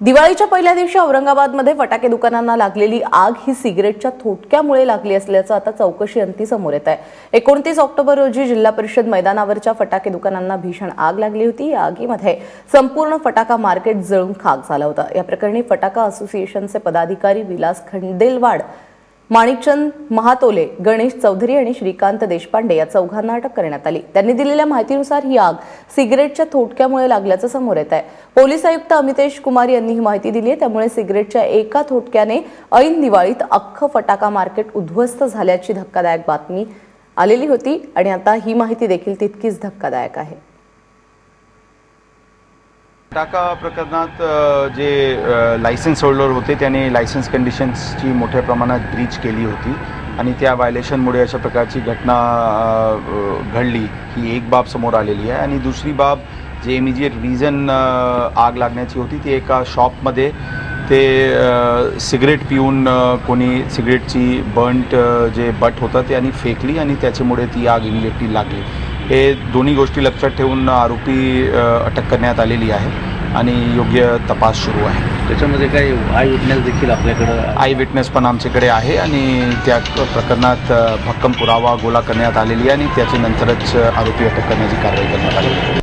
दिवाळीच्या पहिल्या दिवशी औरंगाबादमध्ये फटाके दुकानांना लागलेली आग ही सिगारेटच्या थोटक्यामुळे लागली असल्याचं आता चौकशी अंती समोर येत आहे। 29 ऑक्टोबर रोजी जिल्हा परिषद मैदानावरच्या फटाके दुकानांना भीषण आग लागली होती। या आगीमध्ये संपूर्ण फटाका मार्केट जळून खाक झालं होतं। या प्रकरणी फटाका असोसिएशनचे पदाधिकारी विलास खंडेलवाड, माणिकचंद महातोले, गणेश चौधरी आणि श्रीकांत देशपांडे या चौघांना अटक करण्यात आली। त्यांनी दिलेल्या माहितीनुसार ही आग सिगारेटच्या थोटक्यामुळे लागल्याचं समोर येत आहे। पोलीस आयुक्त अमितेश कुमार यांनी ही माहिती दिली आहे। त्यामुळे सिगारेटच्या एका थोटक्याने ऐन दिवाळीत अख्खं फटाका मार्केट उद्ध्वस्त झाल्याची धक्कादायक बातमी आलेली होती आणि आता ही माहिती देखील तितकीच धक्कादायक आहे। फटाका प्रकरणात जे लायसन्स होल्डर होते त्याने लायसन्स कंडिशन्सची मोठ्या प्रमाणात ब्रीच केली होती आणि त्या व्हायलेशनमुळे अशा प्रकारची घटना घडली ही एक बाब समोर आलेली आहे। आणि दुसरी बाब जे इमिजिएट रिझन आग लागण्याची होती ती एका शॉपमध्ये ते सिगरेट पिऊन कोणी सिगरेटची बर्न्ट जे बट होतं ते आणि फेकली आणि त्याच्यामुळे ती आग इमिजिएटली लागली। हे दोन्ही गोष्टी लक्षात ठेवून आरोपी अटक करण्यात आलेली आहे आणि योग्य तपास सुरू आहे। त्याच्यामध्ये काही आय विटनेस देखील आपल्याकडे आय विटनेस पण आमच्याकडे आहे आणि त्या प्रकरणात भक्कम पुरावा गोळा करण्यात आलेली आहे आणि त्याच्यानंतरच आरोपी अटक करण्याची कारवाई करण्यात आली आहे।